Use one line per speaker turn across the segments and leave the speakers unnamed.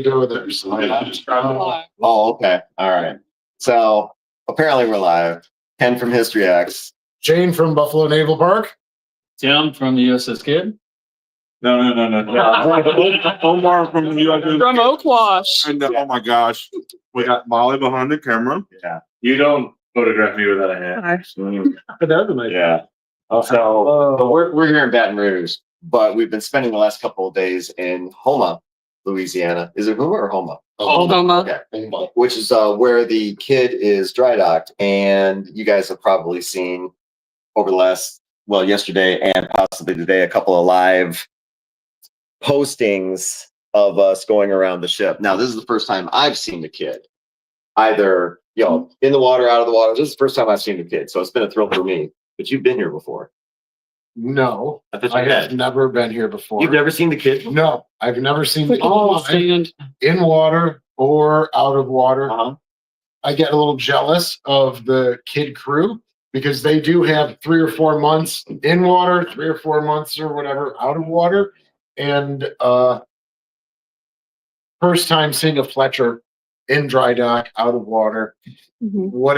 do with it.
Oh, okay. All right. So apparently we're live. Ken from History X.
Jane from Buffalo Naval Park.
Tim from the USS KIDD.
No. Omar from the USS.
From Oakwash.
And oh my gosh, we got Molly behind the camera.
Yeah.
You don't photograph me without a hat.
Yeah. So we're here in Baton Rouge, but we've been spending the last couple of days in Houma, Louisiana. Is it Houma or Houma?
Houma.
Okay. Which is where the KIDD is dry docked, and you guys have probably seen over the last, yesterday and possibly today, a couple of live postings of us going around the ship. Now, this is the first time I've seen the KIDD, either in the water, out of the water. This is the first time I've seen the KIDD, so it's been a thrill for me. But you've been here before.
No, I have never been here before.
You've never seen the KIDD?
No, I've never seen the
Stand.
in water or out of water.
Uh-huh.
I get a little jealous of the KIDD crew because they do have 3 or 4 months in water, 3 or 4 months or whatever out of water. And first time seeing a Fletcher in dry dock, out of water.
Mhm.
What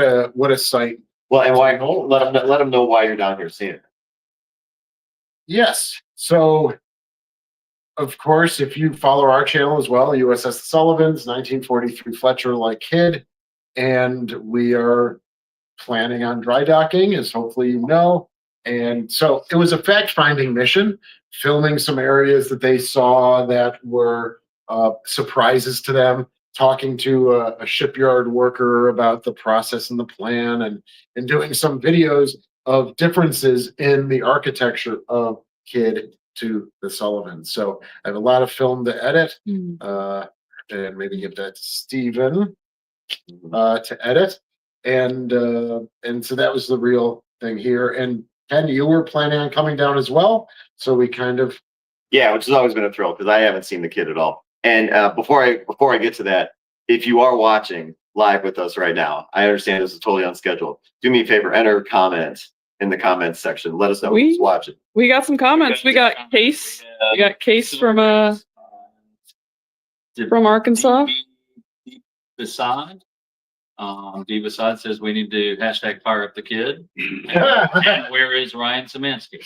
a sight.
Well, and why? Let them know why you're down here seeing it.
Yes. So, of course, if you follow our channel as well, USS Sullivan's 1943 Fletcher like KIDD, and we are planning on dry docking, as hopefully you know. And so it was a fact-finding mission, filming some areas that they saw that were surprises to them, talking to a shipyard worker about the process and the plan, and doing some videos of differences in the architecture of KIDD to the Sullivan. So I have a lot of film to edit, and maybe give that to Stephen to edit. And so that was the real thing here. And Ken, you were planning on coming down as well. So we kind of
which has always been a thrill because I haven't seen the KIDD at all. And before I get to that, if you are watching live with us right now, I understand this is totally unscheduled. Do me a favor, enter comments in the comments section. Let us know who's watching.
We got some comments. We got Case. We got Case from Arkansas.
Beside. D Beside says we need to hashtag fire up the KIDD. And where is Ryan Szymanski?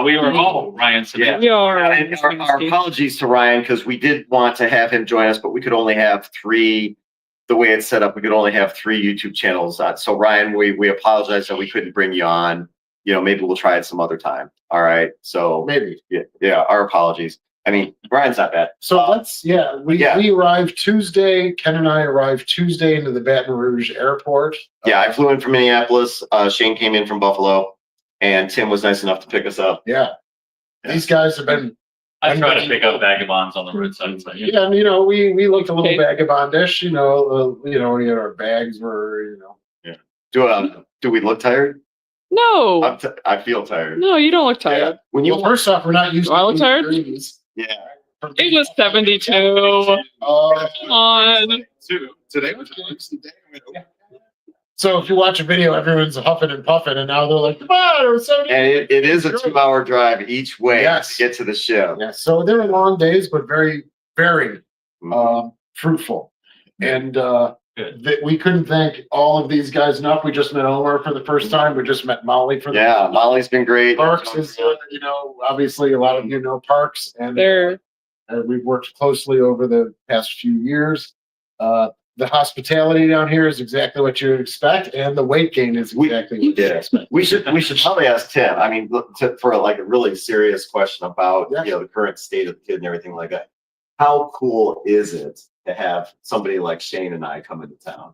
We
were all Ryan Szymanski.
We are.
And our apologies to Ryan because we did want to have him join us, but we could only have 3. The way it's set up, we could only have 3 YouTube channels. So Ryan, we apologize that we couldn't bring you on. Maybe we'll try it some other time. All right. So
maybe.
Yeah. Our apologies. I mean, Ryan's not bad.
So we arrived Tuesday. Ken and I arrived Tuesday into the Baton Rouge airport.
I flew in from Minneapolis. Shane came in from Buffalo, and Tim was nice enough to pick us up.
Yeah. These guys have been.
I try to pick up vagabonds on the roadside. So,
yeah, and we looked a little vagabondish. Our bags were.
Yeah. Do we look tired?
No.
I feel tired.
No, you don't look tired.
Yeah. When you
first off, we're not used
to. I look tired.
Yeah.
It was 72. Come on.
Today was the day.
So if you watch a video, everyone's huffing and puffing, and now they're like, "Come on, it was 70."
And it is a 2-hour drive each way to get to the ship.
Yeah. So they were long days, but very, very fruitful. And we couldn't thank all of these guys enough. We just met Omar for the first time. We just met Molly for the first time.
Molly's been great.
Parks is, obviously a lot of you know Parks, and we've worked closely over the past few years. The hospitality down here is exactly what you would expect, and the weight gain is exactly what you expect.
We should probably ask Tim. I mean, for like a really serious question about the current state of the KIDD and everything like that. How cool is it to have somebody like Shane and I come into town?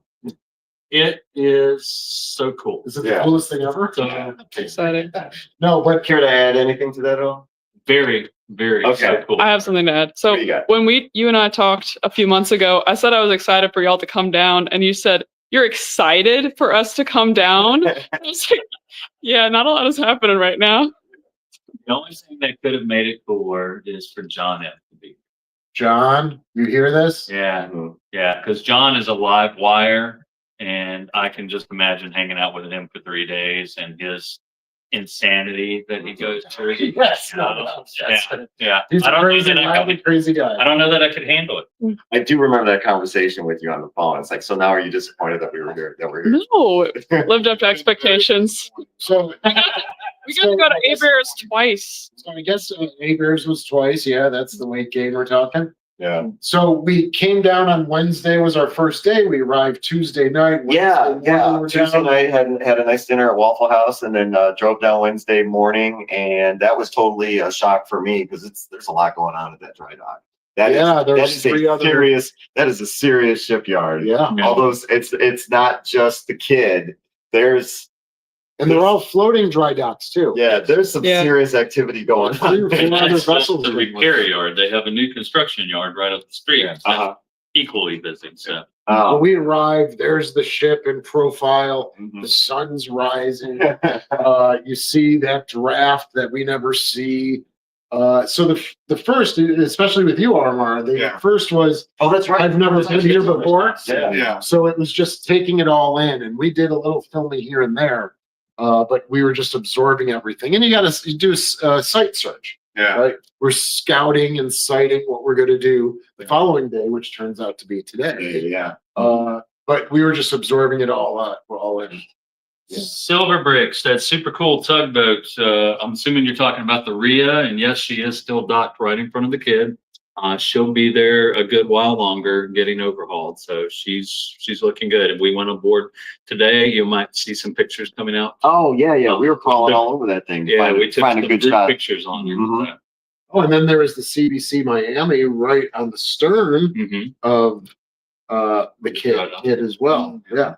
It is so cool.
Is it the coolest thing ever?
So
exciting.
No, but
care to add anything to that at all?
Very, very so cool.
I have something to add. So when you and I talked a few months ago, I said I was excited for y'all to come down, and you said you're excited for us to come down. I was like, yeah, not a lot is happening right now.
The only thing that could have made it cooler is for John F to be.
John, you hear this?
Yeah, because John is a live wire, and I can just imagine hanging out with him for 3 days and his insanity that he goes through.
Yes,
Yeah.
He's
I
a
don't know
crazy,
that I
wildly
could,
crazy
I
guy.
don't know that I could handle it.
I do remember that conversation with you on the phone. It's like, so now are you disappointed that we were here? That we're here?
No, lived up to expectations.
So,
We got to go to A-Bears twice.
so I guess A-Bears was twice. Yeah, that's the weight gain we're talking.
Yeah.
So we came down on Wednesday was our first day. We arrived Tuesday night.
Yeah,
Wednesday
yeah.
morning we're
Tuesday
down.
night had a nice dinner at Waffle House, and then drove down Wednesday morning, and that was totally a shock for me because there's a lot going on at that dry dock. That
Yeah,
is
there's three other.
that is a serious shipyard.
Yeah,
Although it's not just the KIDD.
and they're all floating dry docks too.
There's some
Yeah.
serious activity going
Three or
on.
four
And
other
that's just
vessels.
the repair yard. They have a new construction yard right up the street.
Yeah.
Uh-huh.
Equally busy. So
When we arrived, there's the ship in profile.
Mhm.
The sun's rising. You see that draft that we never see. So the first, especially with you, Armar, the
Yeah.
first was
Oh, that's right.
I've never been here before.
Yeah.
Yeah.
So it was just taking it all in, and we did a little filming here and there, but we were just absorbing everything. And you got to do a site search,
Yeah.
right? We're scouting and citing what we're going to do the following day, which turns out to be today.
Yeah.
But we were just absorbing it all. We're all in. Yeah.
Silver Bricks, that super cool tugboat. I'm assuming you're talking about the Rhea, and yes, she is still docked right in front of the KIDD. She'll be there a good while longer, getting overhauled. So she's looking good. And we went on board today. You might see some pictures coming out.
Oh yeah, yeah. We were crawling all over that thing.
Yeah, we took
find
some
a good
group
shot.
pictures on here.
Mhm.
Oh, and then there was the CBC Miami right on the stern
Mm-hmm.
of the KIDD as well. Yeah.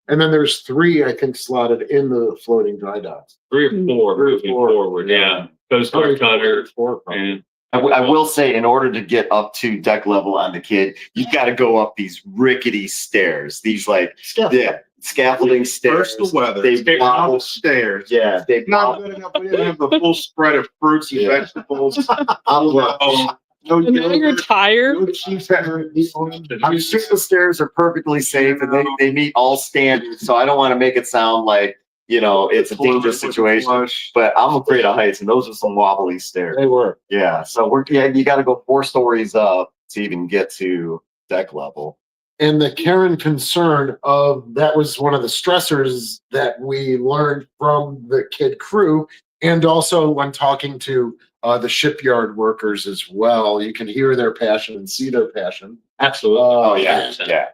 And then there's three, I think, slotted in the floating dry docks.
3 or 4
3 or
moving
4,
forward. Yeah. Coast Guard cutter.
Four, probably.
And
I will say, in order to get up to deck level on the KIDD, you've got to go up these rickety stairs. These scaffolding stairs.
First the weather.
They
Stairs,
wobble.
stairs.
Yeah, they
Not
wobble.
good enough. We didn't have the full spread of fruits and
Yeah.
vegetables.
Oh, no,
And now you're tired.
I'm sure the stairs are perfectly safe and they meet all standards. So I don't want to make it sound like, it's a dangerous situation.
Flush.
But I'm afraid of heights, and those are some wobbly stairs.
They were.
Yeah, so you got to go 4 stories up to even get to deck level.
And the Karen concern of that was one of the stressors that we learned from the KIDD crew, and also when talking to the shipyard workers as well. You can hear their passion and see their passion.
absolutely.
Oh yeah, yeah.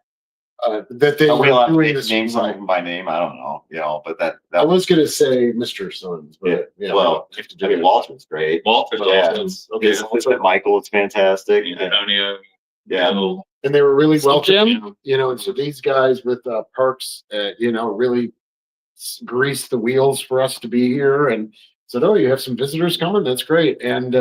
That they
Are we
were
allowed to
doing
name
this.
names on them by name? I don't know, but
I
that
was going to say Mr. Sons, but yeah.
well, I mean, Walter's great.
Walter's
Yeah.
awesome.
His assistant Michael, it's fantastic.
Antonio.
Yeah.
Bill,
And they were really
So,
welcoming.
Jim?
And so these guys with Parks, really greased the wheels for us to be here and said, "Oh, you have some visitors coming? That's great." And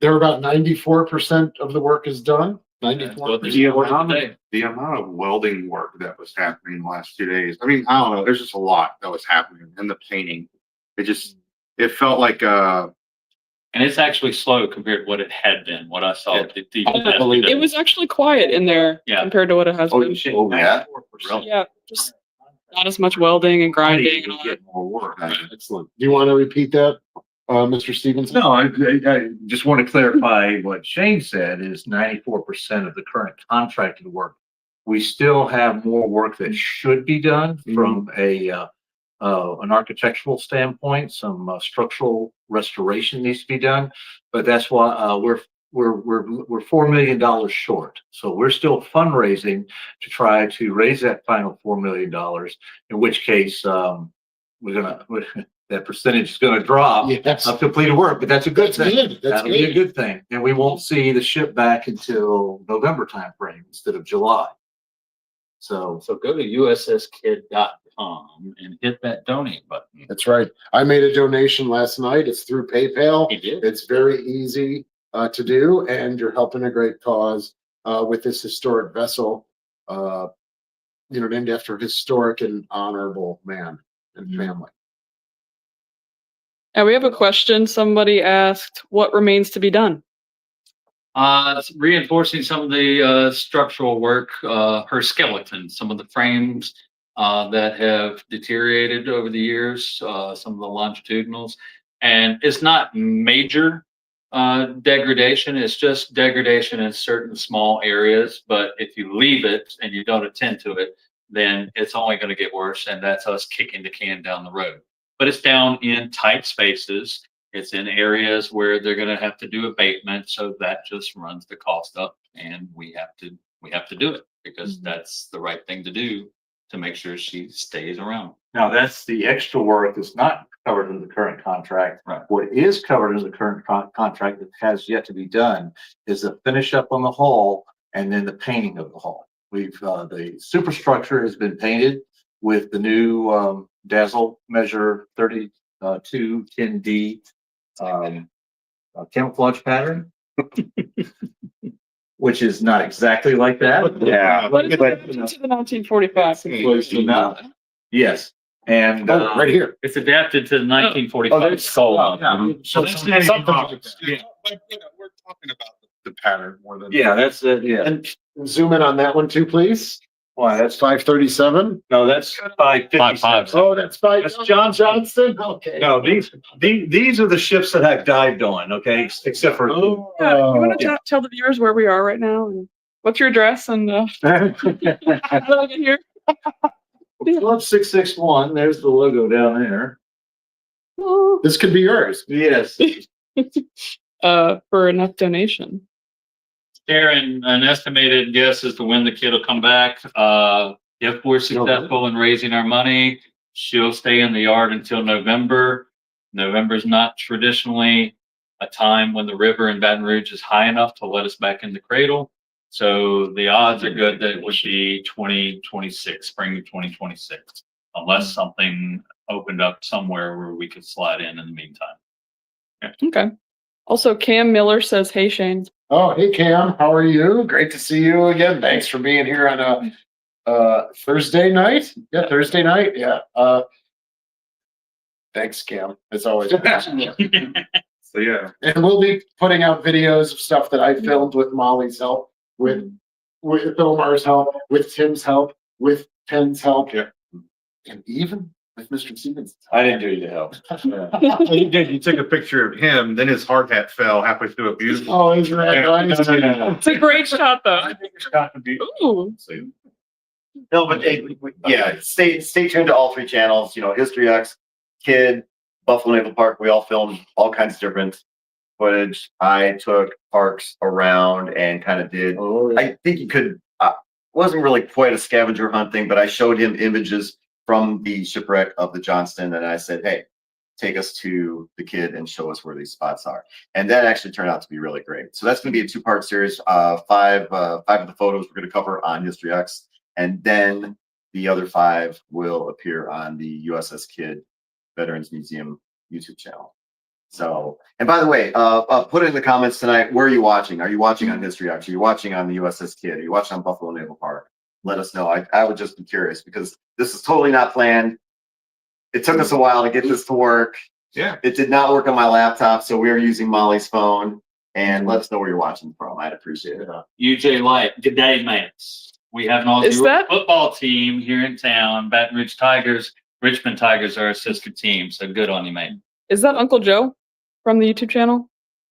they're about 94% of the work is done.
That's what
94%.
they're
The amount of welding work that was happening the last 2 days. I mean, I don't know. There's just a lot that was happening, and the painting. It felt like
And it's actually slow compared to what it had been, what I saw.
Yeah.
It was actually quiet in there
Yeah.
compared to what it has been.
Oh yeah.
Yeah, just not as much welding and grinding and all that.
get more work.
Excellent. Do you want to repeat that, Mr. Stevens?
No, I just want to clarify what Shane said is 94% of the current contracted work. We still have more work that should be done from an architectural standpoint. Some structural restoration needs to be done, but that's why we're $4 million short. So we're still fundraising to try to raise that final $4 million. In which case, that percentage is going to drop
Yes.
of completed work, but that's a good
That's
thing.
good. That's
That'll be a
good.
good thing, and we won't see the ship back until November timeframe instead of July. So
So go to USSKID.com and hit that donate button.
That's right. I made a donation last night. It's through PayPal.
He did.
It's very easy to do, and you're helping a great cause with this historic vessel, named after a historic and honorable man and family.
And we have a question. Somebody asked, what remains to be done?
It's reinforcing some of the structural work, her skeleton, some of the frames. that have deteriorated over the years, some of the longitudinals. And it's not major degradation, it's just degradation in certain small areas. But if you leave it and you don't attend to it, then it's only going to get worse. And that's us kicking the can down the road. But it's down in tight spaces. It's in areas where they're going to have to do abatement. So that just runs the cost up, and we have to do it because that's the right thing to do to make sure she stays around.
Now, that's the extra work that's not covered in the current contract.
Right.
What is covered in the current contract that has yet to be done is the finish up on the hull and then the painting of the hull. The superstructure has been painted with the new Dazzle Measure 3210D camouflage pattern, which is not exactly like that.
Yeah.
But it's adapted to the 1945.
Close enough. Yes, and
Right here.
It's adapted to the 1945 soul.
So
Something
that's
like that.
yeah. But we're talking about the pattern more than.
yeah, that's it. Yeah.
And zoom in on that one too, please.
Why,
That's
that's
537.
no, that's 557.
Oh, that's
That's
Johnson. Okay.
No, these are the ships that I've dived on. Okay, except for
Oh,
Yeah, you want to tell the viewers where we are right now and what's your address and how did I get here?
Club 661. There's the logo down there.
Oh,
this could be yours.
Yes.
for enough donation.
Aaron, an estimated guess as to when the kid will come back. If we're successful in raising our money, she'll stay in the yard until November. November is not traditionally a time when the river in Baton Rouge is high enough to let us back in the cradle. So the odds are good that it would be 2026, spring of 2026, unless something opened up somewhere where we could slide in the meantime.
Okay. Also, Cam Miller says, "Hey Shane."
Oh, hey Cam, how are you? Great to see you again. Thanks for being here on a Thursday night. Yeah, Thursday night. Yeah. Thanks, Cam. As always.
So yeah.
And we'll be putting out videos of stuff that I filmed with Molly's help, with Omar's help, with Tim's help, with Pen's help,
Yeah.
and even with Mr. Stevens.
I didn't do you help.
You did. You took a picture of him, then his hard hat fell halfway through a beautiful.
Oh, is that nice?
It's a great shot, though.
I think it's got to be.
Ooh.
No, but yeah, stay tuned to all three channels. You know, History X, KIDD, Buffalo Naval Park. We all filmed all kinds of different footage. I took Parks around and kind of did.
Oh, yeah.
I think you could. Wasn't really quite a scavenger hunt thing, but I showed him images from the shipwreck of the Johnston, and I said, "Hey, take us to the KIDD and show us where these spots are." And that actually turned out to be really great. So that's going to be a two-part series. Five of the photos we're going to cover on History X, and then the other 5 will appear on the USS KIDD Veterans Museum YouTube channel. So, and by the way, put in the comments tonight, where are you watching? Are you watching on History X? Are you watching on the USS KIDD? Are you watching on Buffalo Naval Park? Let us know. I would just be curious because this is totally not planned. It took us a while to get this to work.
Yeah.
It did not work on my laptop, so we are using Molly's phone. And let us know where you're watching from. I'd appreciate it.
UJ Light, good day, mates. We have an
Is
Aussie
that-
football team here in town. Baton Rouge Tigers, Richmond Tigers are our sister team. So good on you, mate.
Is that Uncle Joe from the YouTube channel?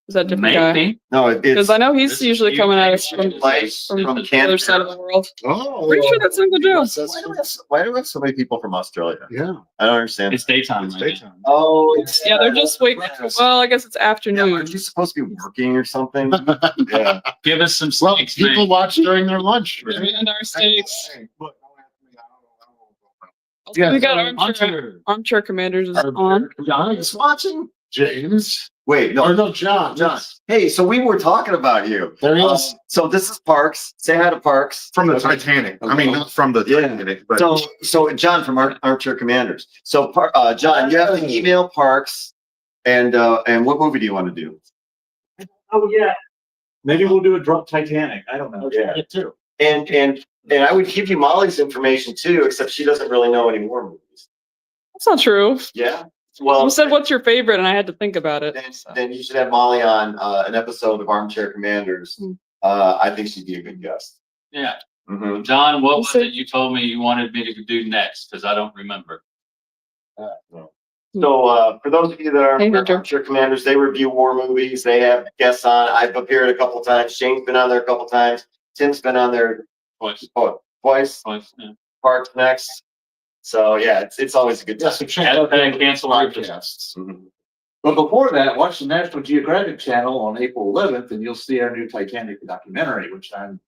Is that a different guy?
Maybe.
No, it's
Because I know he's
This is
usually
you.
coming at us from
Lights
the
from
other
Canada.
side of the world.
Oh,
Pretty sure that's Uncle Joe.
Why do we have so many people from Australia?
Yeah.
I don't understand.
It's daytime.
It's
right now.
daytime.
Oh, it's
Yeah, they're just waiting. Well, I guess it's
Yeah,
afternoon.
aren't you supposed to be working or something? Yeah.
Give us some
Well,
snakes,
people
mate.
watch during their lunch. Right?
And our steaks. Also,
Yeah,
we got
so
Armchair Commanders is on.
John is watching. James.
Wait,
Or
no,
no, John.
John. Hey, so we were talking about you.
There he is.
So this is Parks. Say hi to Parks.
From the
Okay.
Titanic. I mean, not from the
Yeah.
Titanic, but
So John from Armchair Commanders. So John, you have to email Parks, and what movie do you want to do?
Oh, yeah. Maybe we'll do a drunk Titanic. I don't know.
Yeah.
Too.
And I would give you Molly's information too, except she doesn't really know any more movies.
That's not true.
Yeah. Well,
You said what's your favorite, and I had to think about it.
then you should have Molly on an episode of Armchair Commanders.
Hmm.
I think she'd be a good guest.
Yeah.
Mhm.
John, what was it you told me you wanted me to do next? Because I don't remember.
So, for those of you that are
Hey, Hunter.
armchair commanders, they review war movies. They have guests on. I've appeared a couple times. Shane's been on there a couple times. Tim's been on there
Twice.
twice.
Yeah.
Park's next. So yeah, it's always a good time.
Yes, so check out
Hashtag
the
cancel
podcasts.
Mhm.
But before that, watch the National Geographic Channel on April 11th, and you'll see our new Titanic documentary, which I'm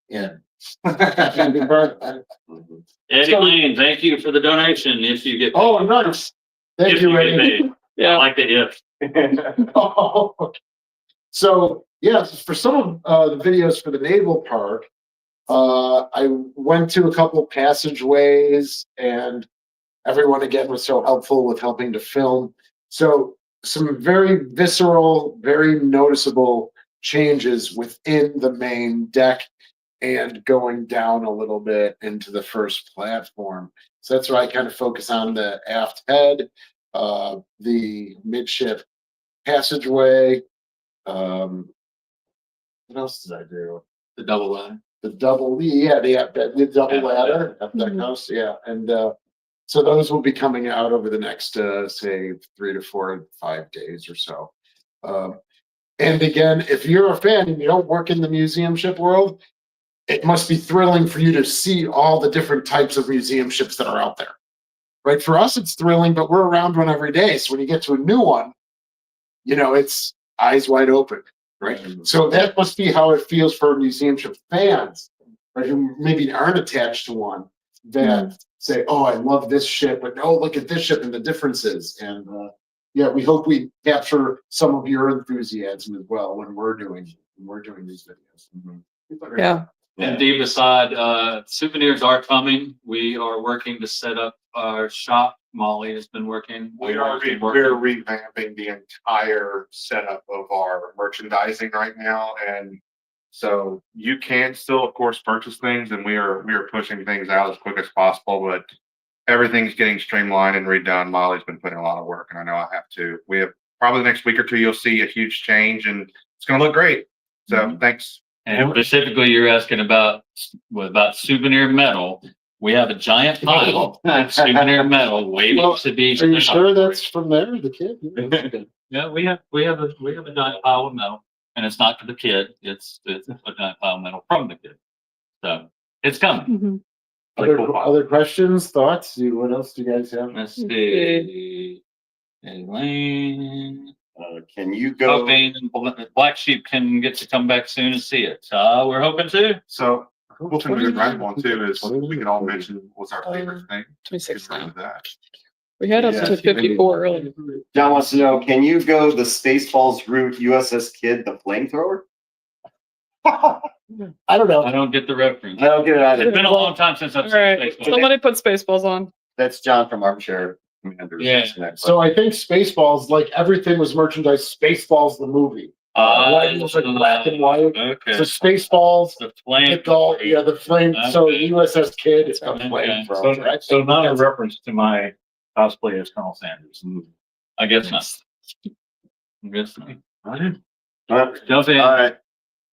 in.
Mhm.
Eddie
So-
Lane, thank you for the donation. If you get,
Oh, nice. Thank
if
you,
you get
Eddie.
paid. I
Yeah.
like the if.
So, yes, for some of the videos for the naval park, I went to a couple passageways, and everyone again was so helpful with helping to film. So some very visceral, very noticeable changes within the main deck and going down a little bit into the first platform. So that's where I kind of focus on the aft head, the midship passageway. What else did I do?
The double line.
The double, yeah, the double
Yeah.
ladder up that
Mhm.
house, yeah, and so those will be coming out over the next say 3 to 4 5 days or so. And again, if you're a fan and you don't work in the museum ship world, it must be thrilling for you to see all the different types of museum ships that are out there. Right? For us, it's thrilling, but we're around one every day. So when you get to a new one, it's eyes wide open. Right. So that must be how it feels for museum ship fans, right? Who maybe aren't attached to one that say, "Oh, I love this ship," but no, look at this ship and the differences. And yeah, we hope we capture some of your enthusiasm as well when we're doing these videos.
Yeah.
Indeed, beside souvenirs are coming. We are working to set up our shop. Molly has been working.
We're revamping the entire setup of our merchandising right now, and so you can still, of course, purchase things, and we are pushing things out as quick as possible. But everything's getting streamlined and redone. Molly's been putting a lot of work, and I know I have to. We have probably the next week or two, you'll see a huge change, and it's going to look great. So thanks.
And specifically, you're asking about souvenir metal. We have a giant pile of souvenir metal waiting
Well,
to be.
Are you sure that's from there, the kid?
Yeah, we have a giant pile of metal, and it's not for the kid. It's a giant pile of metal from the kid. So it's coming.
Mhm.
Other questions, thoughts? What else do you guys have?
Let's see. Elaine.
Can you go?
Hoping Black Sheep can get to come back soon and see it. We're hoping to.
So cool thing with the red one too is we can all mention what's our favorite thing.
26
Get rid
now.
of that.
We had up
Yeah.
to 54 earlier.
John wants to know, can you go the Spaceballs route USS Kidd, the flamethrower?
I don't know.
I don't get the reference.
I don't get it either.
It's been a long time since I've
All
seen
right.
Spaceballs.
Somebody put Spaceballs on.
That's John from Armchair Commanders.
Yeah.
So I think Spaceballs, like everything was merchandise. Spaceballs, the movie. White was like black and white.
Okay.
So Spaceballs,
The flame.
it's all the flame. So
Okay.
USS Kidd, it's got
Okay.
flame from.
So, so not a reference to my cosplay as Colonel Sanders.
I guess not. I guess not.
All
Jump in.
right.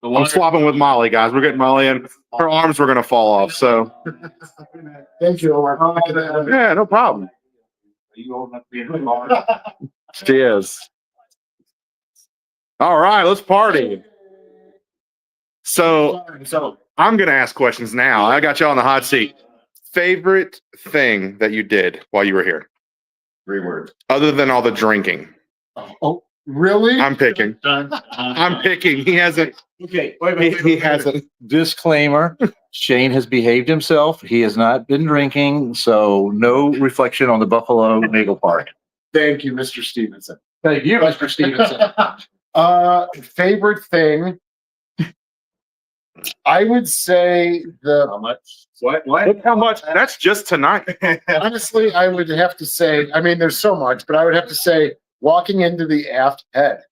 The
I'm
water-
swapping with Molly, guys. We're getting Molly in. Her arms were gonna fall off, so
Thank you, Omar.
yeah, no problem.
Are you old enough to be in the bar?
She is. All right, let's party. So I'm gonna ask questions now. I got you on the hot seat. Favorite thing that you did while you were here,
3 words.
other than all the drinking?
Oh, really?
I'm picking. I'm picking. He hasn't.
Okay,
He hasn't.
Disclaimer, Shane has behaved himself. He has not been drinking, so no reflection on the Buffalo Naval Park.
Thank you, Mr. Stevenson.
Thank you, Mr. Stevenson.
Favorite thing. I would say
How much?
What?
Look how much. That's just tonight.
honestly, I would have to say, I mean, there's so much, but I would have to say walking into the aft head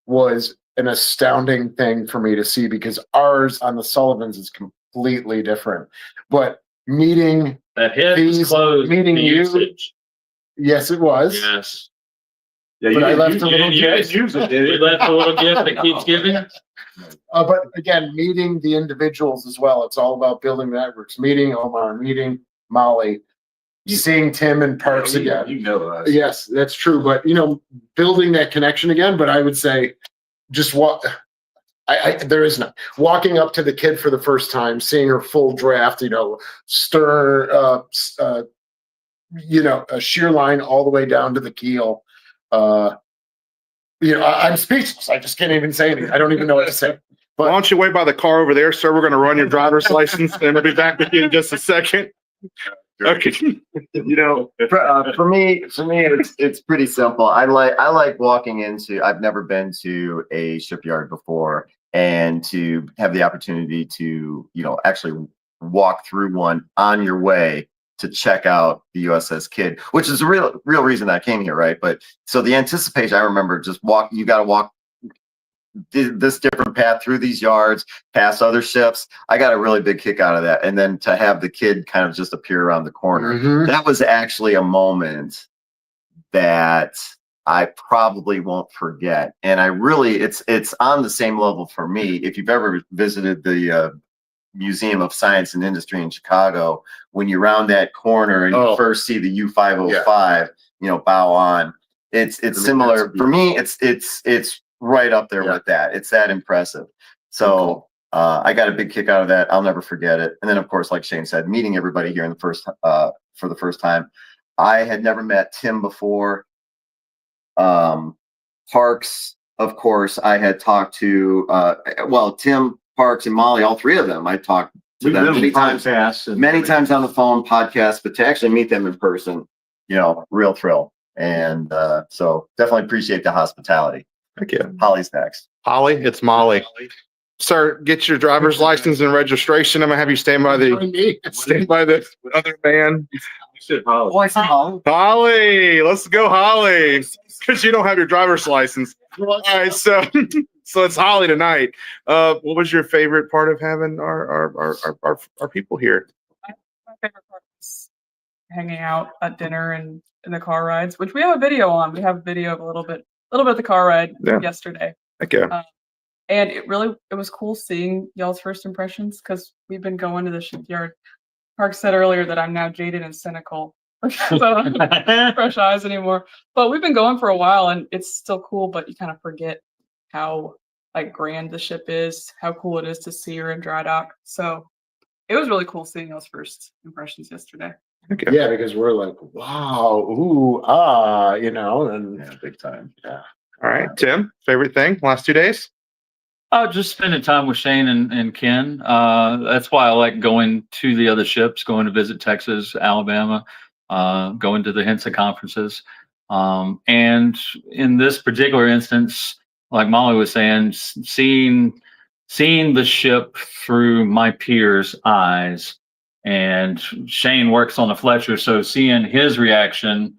was an astounding thing for me to see because ours on the Sullivans is completely different. But meeting,
That head was
These
closed.
meeting
to
you-
usage.
yes, it was.
Yes.
Yeah,
But I left a
You
little
didn't
gift.
use it,
You left a little gift that keeps giving.
But again, meeting the individuals as well. It's all about building networks. Meeting Omar, meeting Molly, seeing Tim in parks again.
You know us.
Yes, that's true. But building that connection again. But I would say, just walk. There is no walking up to the kid for the first time, seeing her full draft. Stern, a shear line all the way down to the keel. I'm speechless. I just can't even say anything. I don't even know what to say.
Why don't you wait by the car over there, sir? We're going to run your driver's license and we'll be back with you in just a second. Okay.
For me, it's pretty simple. I like walking into. I've never been to a shipyard before, and to have the opportunity to actually walk through one on your way to check out the USS KIDD, which is the real reason I came here, right? But so the anticipation, I remember just you got to walk this different path through these yards, past other ships. I got a really big kick out of that. And then to have the kid kind of just appear around the corner,
Mhm.
that was actually a moment that I probably won't forget. And it's on the same level for me. If you've ever visited the Museum of Science and Industry in Chicago, when you round that corner and you first see the U-505, bow on, it's similar for me. It's right up there with that. It's that impressive. So I got a big kick out of that. I'll never forget it. And then of course, like Shane said, meeting everybody here for the first time. I had never met Tim before. Parks, of course, I had talked to Tim, Parks, and Molly, all three of them. I talked to them many times on the phone, podcast, but to actually meet them in person, real thrill. And so definitely appreciate the hospitality.
Thank you.
Holly's next.
Holly, it's Molly. Sir, get your driver's license and registration. I'm gonna have you stand by the other man.
Oh, I said Holly.
Holly, let's go, Holly. Because you don't have your driver's license. All right, so it's Holly tonight. What was your favorite part of having our people here?
My favorite part was hanging out at dinner and in the car rides, which we have a video on. We have a video of a little bit of the car ride yesterday.
Okay.
And it was cool seeing y'all's first impressions, because we've been going to the shipyard. Park said earlier that I'm now jaded and cynical because I don't have fresh eyes anymore. But we've been going for a while, and it's still cool, but you kind of forget how grand the ship is, how cool it is to see her in Drydock. So it was really cool seeing those first impressions yesterday.
Okay.
Yeah, because we're like, wow, ooh, and
Big time.
yeah.
All right, Tim, favorite thing last 2 days?
Just spending time with Shane and Ken. That's why I like going to the other ships, going to visit Texas, Alabama, going to the HINSA conferences. And in this particular instance, like Molly was saying, seeing the ship through my peers' eyes. And Shane works on a Fletcher, so seeing his reaction,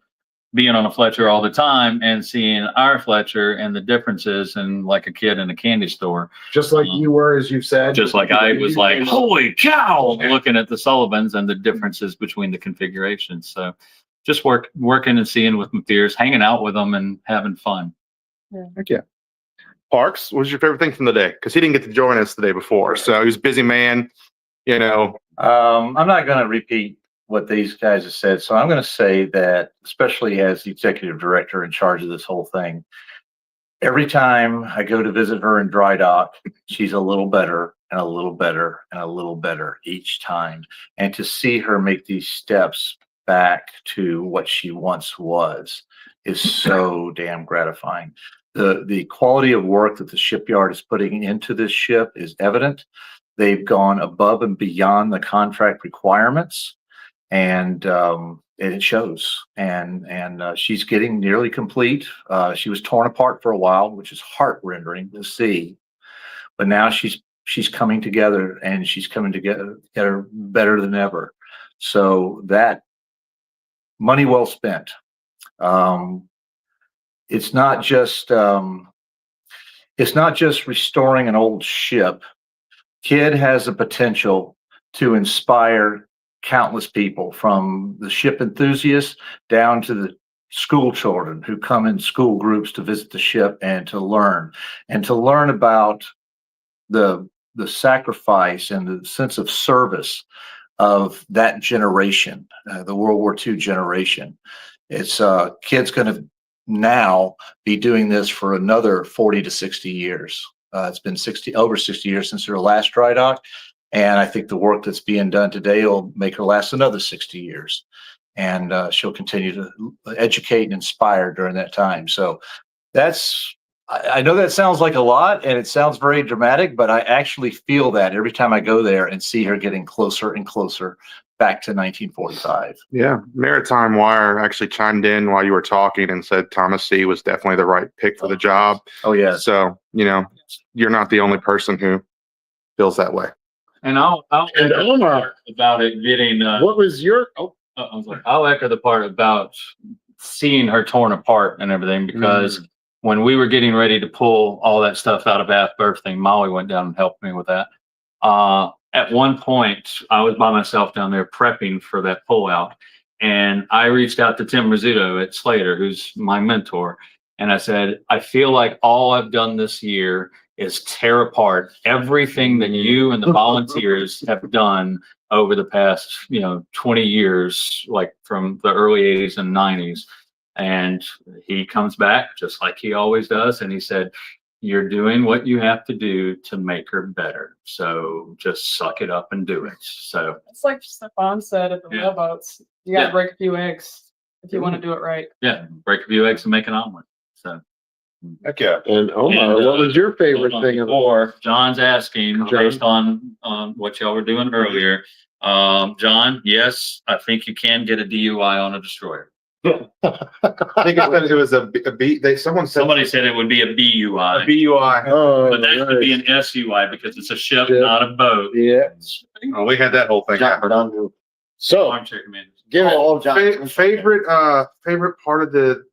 being on a Fletcher all the time, and seeing our Fletcher and the differences, and like a kid in a candy store.
Just like you were, as you said.
Just like I was like, holy cow, looking at the Sullivans and the differences between the configurations. So just working and seeing with my peers, hanging out with them and having fun.
Okay. Parks, what was your favorite thing from the day? Because he didn't get to join us the day before. So he was a busy man,
I'm not going to repeat what these guys have said. So I'm going to say that, especially as the executive director in charge of this whole thing, every time I go to visit her in Drydock, she's a little better and a little better and a little better each time. And to see her make these steps back to what she once was is so damn gratifying. The quality of work that the shipyard is putting into this ship is evident. They've gone above and beyond the contract requirements, and it shows. And she's getting nearly complete. She was torn apart for a while, which is heart-rending to see. But now she's coming together, and she's coming together better than ever. So that money well spent. It's not just restoring an old ship. KIDD has the potential to inspire countless people, from the ship enthusiasts down to school children who come in school groups to visit the ship and to learn about the sacrifice and the sense of service of that generation, the World War II generation. It's kids going to now be doing this for another 40 to 60 years. It's been over 60 years since her last dry dock, and I think the work that's being done today will make her last another 60 years. And she'll continue to educate and inspire during that time. So I know that sounds like a lot and it sounds very dramatic, but I actually feel that every time I go there and see her getting closer and closer back to 1945.
Yeah, Maritime Wire actually chimed in while you were talking and said Thomas C. was definitely the right pick for the job.
Oh, yeah.
So, you're not the only person who feels that way.
And I'll
And
echo
Omar,
about it getting,
what was your,
I was like, I'll echo the part about seeing her torn apart and everything, because when we were getting ready to pull all that stuff out of Bath Birthing, Molly went down and helped me with that. At one point, I was by myself down there prepping for that pullout, and I reached out to Tim Rizzuto at Slater, who's my mentor, and I said, I feel like all I've done this year is tear apart everything that you and the volunteers have done over the past, 20 years, like from the early 80s and 90s. And he comes back just like he always does. And he said, you're doing what you have to do to make her better. So just suck it up and do it. So
It's like Stefan said at the
Yeah.
wheelboats. You gotta
Yeah.
break a few eggs if you want to do it right.
yeah, break a few eggs and make an omelet. So.
Heck yeah.
and Omar,
And,
what was your favorite thing of
Or John's asking
John?
based on what y'all were doing earlier. John, yes, I think you can get a DUI on a destroyer.
I think it was a B. Someone said
Somebody said it would be a BUI,
BUI.
Oh,
but that could be
right.
an SUI because it's a ship,
Ship.
not a boat.
Yeah,
Oh, we had that whole thing. happen.
so
Farm chicken man.
give it.
Favorite part of the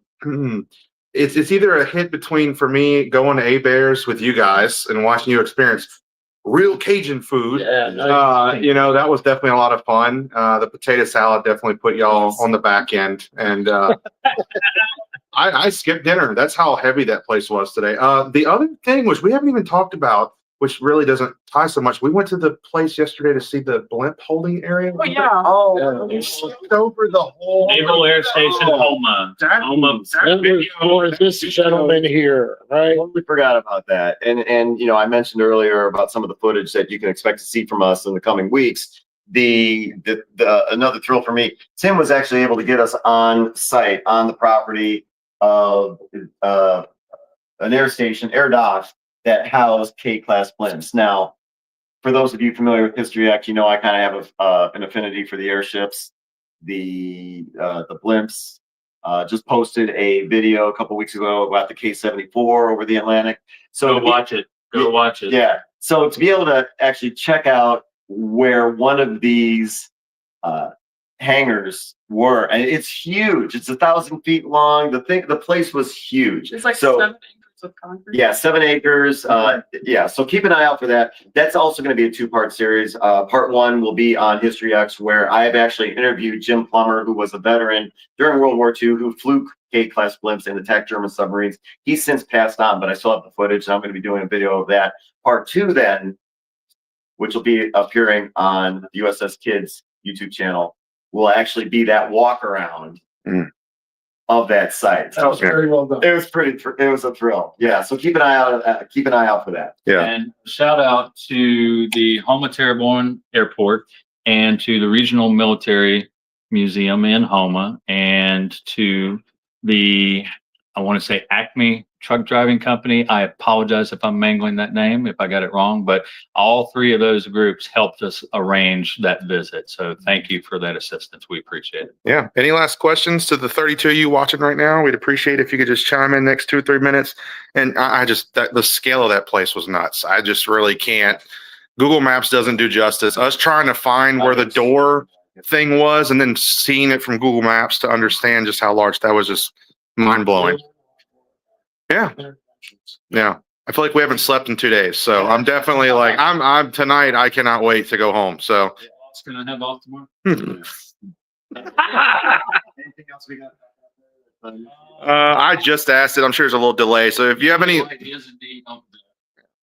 it's either a hit between, for me, going to A-Bears with you guys and watching you experience real Cajun food.
Yeah, nice.
That was definitely a lot of fun. The potato salad definitely put y'all on the back end, and I skipped dinner. That's how heavy that place was today. The other thing, which we haven't even talked about, which really doesn't tie so much, we went to the place yesterday to see the blimp holding area.
Oh, yeah.
Oh,
We skipped over the whole
Naval Air Station, Homa. Homa.
that was for this gentleman here, right?
Totally forgot about that. And I mentioned earlier about some of the footage that you can expect to see from us in the coming weeks. The another thrill for me, Tim was actually able to get us on site on the property of an air dock that housed K-class blimps. Now, for those of you familiar with History Act, I kind of have an affinity for the airships, the blimps. Just posted a video a couple weeks ago about the K-74 over the Atlantic. So
Go watch it. Go watch it.
yeah. So to be able to actually check out where one of these hangars were, and it's huge. It's 1,000 feet long. The place was huge.
It's like
So-
7 acres of concrete.
Yeah, 7 acres. Yeah, so keep an eye out for that. That's also going to be a 2-part series. Part 1 will be on History X, where I have actually interviewed Jim Plummer, who was a veteran during World War II, who flew K-class blimps and attacked German submarines. He's since passed on, but I still have the footage, so I'm going to be doing a video of that. Part 2 then, which will be appearing on the USS KIDD's YouTube channel, will actually be that walk around of that site.
That was very well done.
It was a thrill. Yeah. So keep an eye out for that.
Yeah.
And shout out to the Homa Terrebonne Airport and to the Regional Military Museum in Homa and to the, I want to say, Acme Truck Driving Company. I apologize if I'm mangling that name, if I got it wrong, but all 3 of those groups helped us arrange that visit. So thank you for that assistance. We appreciate it.
Yeah. Any last questions to the 32 of you watching right now? We'd appreciate if you could just chime in next 2 or 3 minutes. And the scale of that place was nuts. I just really can't. Google Maps doesn't do justice. Us trying to find where the door thing was and then seeing it from Google Maps to understand just how large that was, just mind blowing. Yeah. Yeah. I feel like we haven't slept in 2 days. So I'm definitely like, I'm tonight. I cannot wait to go home. So
It's going to have off tomorrow.
Anything else we got?
I just asked it. I'm sure there's a little delay. So if you have any,
He is indeed on the-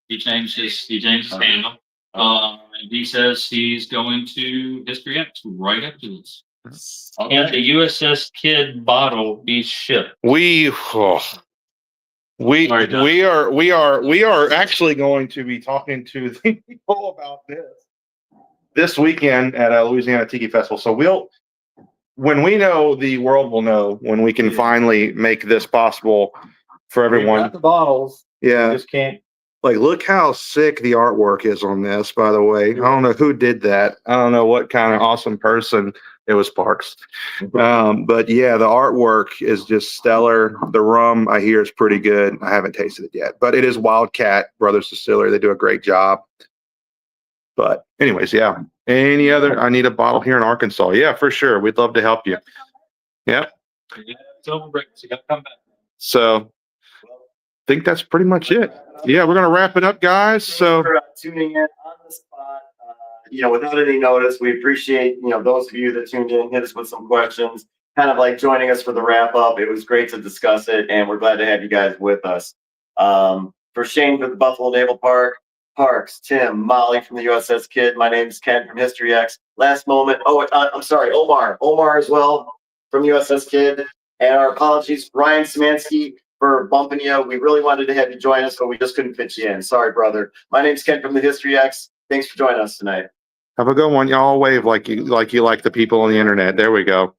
He changed his handle. And he says he's going to History X right after this. And the USS KIDD bottle be shipped.
we
Sorry, John.
we are actually going to be talking to the people about this weekend at Louisiana Tiki Festival. So when we know, the world will know when we can finally make this possible for
We've got
everyone.
the bottles,
Yeah.
just can't.
Like, look how sick the artwork is on this, by the way. I don't know who did that. I don't know what kind of awesome person it was, Parks. But yeah, the artwork is just stellar. The rum, I hear, is pretty good. I haven't tasted it yet, but it is Wildcat Brothers Distillery. They do a great job. But anyways, yeah. Any other? I need a bottle here in Arkansas. Yeah, for sure. We'd love to help you. Yep.
Yeah, it's over break, so you gotta come back.
So I think that's pretty much it. Yeah, we're gonna wrap it up, guys. So
For tuning in on the spot, without any notice, we appreciate, those of you that tuned in, hit us with some questions, kind of like joining us for the wrap up. It was great to discuss it, and we're glad to have you guys with us. For Shane for the Buffalo Naval Park, Parks, Tim, Molly from the USS KIDD. My name is Ken from History X. Last moment. Oh, I'm sorry, Omar as well from USS KIDD. And our apologies, Ryan Szymanski, for bumping you. We really wanted to have you join us, but we just couldn't fit you in. Sorry, brother. My name's Ken from the History X. Thanks for joining us tonight.
have a good one. Y'all wave like you like the people on the internet. There we go.